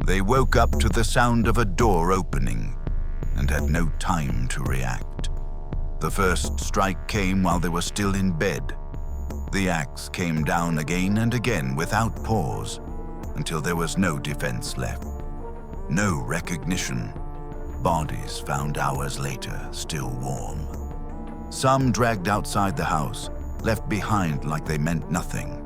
They woke up to the sound of a door opening and had no time to react. The first strike came while they were still in bed. The axe came down again and again without pause until there was no defense left. No recognition. Bodies found hours later, still warm. Some dragged outside the house, left behind like they meant nothing.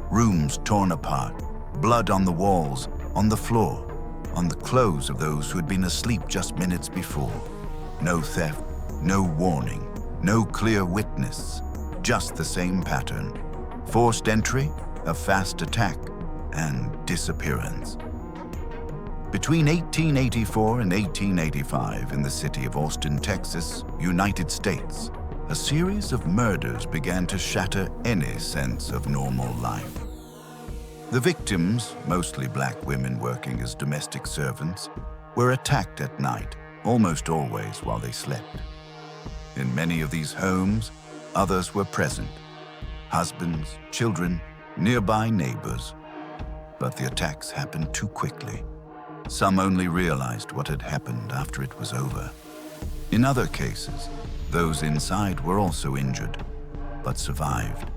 Rooms torn apart, blood on the walls, on the floor, on the clothes of those who had been asleep just minutes before. No theft, no warning, no clear witness, just the same pattern. Forced entry, a fast attack, and disappearance. Between 1884 and 1885 in the city of Austin, Texas, United States, a series of murders began to shatter any sense of normal life. The victims, mostly black women working as domestic servants, were attacked at night, almost always while they slept. In many of these homes, others were present: husbands, children, nearby neighbors. But the attacks happened too quickly. Some only realized what had happened after it was over. In other cases, those inside were also injured, but survived.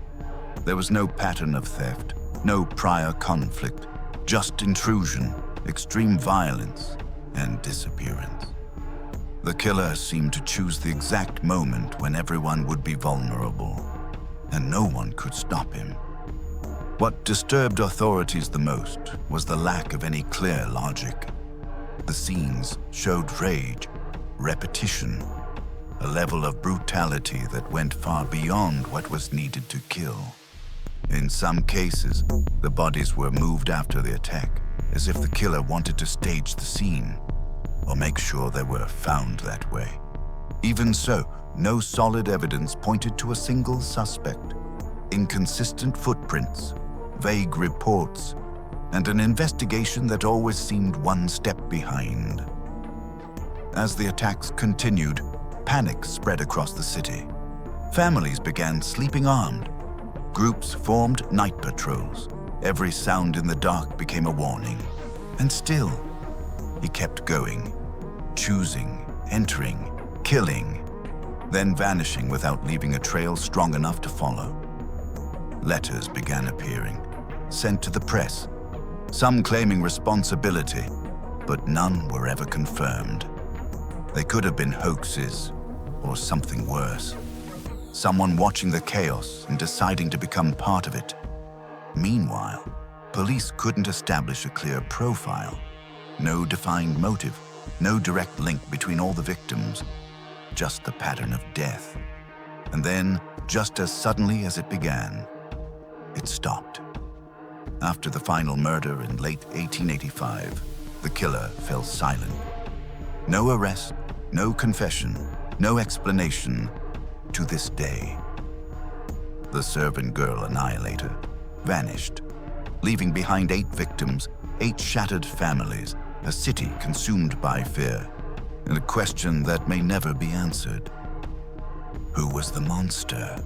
There was no pattern of theft, no prior conflict, just intrusion, extreme violence, and disappearance. The killer seemed to choose the exact moment when everyone would be vulnerable, and no one could stop him. What disturbed authorities the most was the lack of any clear logic. The scenes showed rage, repetition, a level of brutality that went far beyond what was needed to kill. In some cases, the bodies were moved after the attack, as if the killer wanted to stage the scene, or make sure they were found that way. Even so, no solid evidence pointed to a single suspect. Inconsistent footprints, vague reports, and an investigation that always seemed one step behind. As the attacks continued, panic spread across the city. Families began sleeping armed. Groups formed night patrols. Every sound in the dark became a warning. And still, he kept going, choosing, entering, killing, then vanishing without leaving a trail strong enough to follow. Letters began appearing, sent to the press, some claiming responsibility, but none were ever confirmed. They could have been hoaxes or something worse. Someone watching the chaos and deciding to become part of it. Meanwhile, police couldn't establish a clear profile. No defined motive, no direct link between all the victims, just the pattern of death. And then, just as suddenly as it began, it stopped. After the final murder in late 1885, the killer fell silent. No arrest, no confession, no explanation to this day. The servant girl Annihilator vanished, leaving behind 8 victims, 8 shattered families, a city consumed by fear, and a question that may never be answered. Who was the monster?